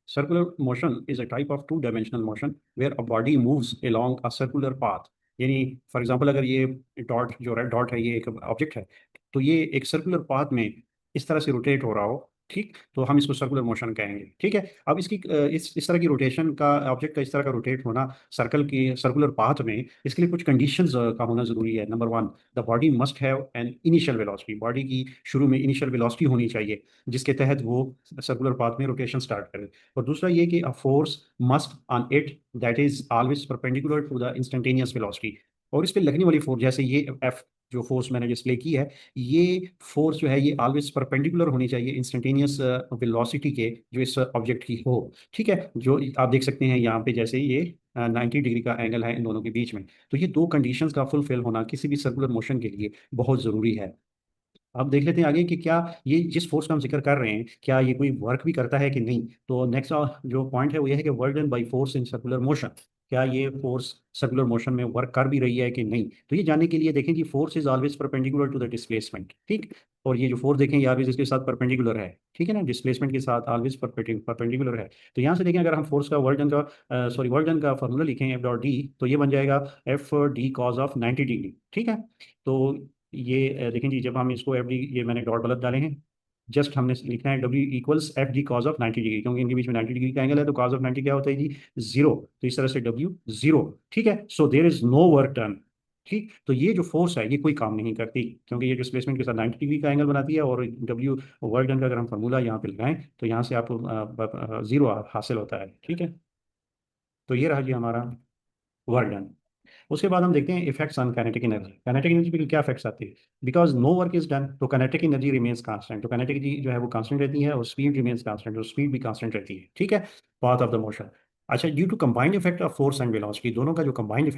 Circular motion is a type of two-dimensional motion where a body moves along a circular path. यानी for example अगर ये dot जो red dot है ये एक ऑब्जेक्ट है, तो ये एक सर्कुलर पाथ में इस तरह से रोटेट हो रहा हो, ठीक, तो हम इसको सर्कुलर मोशन कहेंगे। ठीक है, अब इसकी इस तरह की रोटेशन का, ऑब्जेक्ट का इस तरह का रोटेट होना सर्कल की सर्कुलर पाथ में, इसके लिए कुछ कंडीशंस का होना जरूरी है। Number one, the body must have an initial velocity. Body की शुरू में इनिशियल वेलोसिटी होनी चाहिए जिसके तहत वो सर्कुलर पाथ में रोटेशन स्टार्ट करे। और दूसरा ये कि a force must on it that is always perpendicular to the instantaneous velocity. और इस पे लगने वाली फोर्स, जैसे ये एफ जो फोर्स मैंने डिस्प्ले की है, ये फोर्स जो है ये ऑलवेज परपेंडिकुलर होनी चाहिए इंस्टेंटेनियस वेलोसिटी के जो इस ऑब्जेक्ट की हो। ठीक है, जो आप देख सकते हैं यहाँ पे, जैसे ये 90 डिग्री का एंगल है इन दोनों के बीच में, तो ये दो कंडीशंस का फुलफिल होना किसी भी सर्कुलर मोशन के लिए बहुत जरूरी है। अब देख लेते हैं आगे कि क्या ये जिस फोर्स का हम जिक्र कर रहे हैं क्या ये कोई वर्क भी करता है कि नहीं। तो नेक्स्ट जो पॉइंट है वो ये है कि work done by force in circular motion. क्या ये फोर्स सर्कुलर मोशन में वर्क कर भी रही है कि नहीं, तो ये जानने के लिए देखें कि force is always perpendicular to the displacement. ठीक, और ये जो फोर्स देखें ये ऑलवेज इसके साथ परपेंडिकुलर है, ठीक है ना, डिस्प्लेसमेंट के साथ ऑलवेज परपेंडिकुलर है। तो यहाँ से देखें अगर हम फोर्स का वर्क डन का वर्क डन का फॉर्मूला लिखें एफ डॉट डी, तो ये बन जाएगा F D cause of 90 degree. ठीक है, तो ये देखें जी, जब हम इसको एफ डी, ये मैंने डॉट गलत डाले हैं, जस्ट हमने लिखना है W equals F D cause of 90 degree, क्योंकि इनके बीच में 90 डिग्री का एंगल है, तो कॉज ऑफ 90 क्या होता है जी, जीरो। तो इस तरह से डब्ल्यू जीरो। ठीक है, so there is no work done. ठीक, तो ये जो फोर्स है ये कोई काम नहीं करती, क्योंकि ये डिस्प्लेसमेंट के साथ 90 डिग्री का एंगल बनाती है। और डब्ल्यू वर्क डन का अगर हम फार्मूला यहाँ पे लगाएं तो यहाँ से आपको जीरो हासिल होता है। ठीक है, तो ये रहा जी हमारा वर्क डन। उसके बाद हम देखते हैं effects on kinetic energy. Kinetic energy पे क्या इफेक्ट्स आती है, because no work is done तो काइनेटिक एनर्जी रिमेन्स कांस्टेंट। तो काइनेटिक एनर्जी जो है वो कांस्टेंट रहती है और स्पीड रिमेन्स कांस्टेंट, तो स्पीड भी कांस्टेंट रहती है। ठीक है, पाथ ऑफ द मोशन। अच्छा, due to combined effect of force and velocity, दोनों का जो कंबाइंड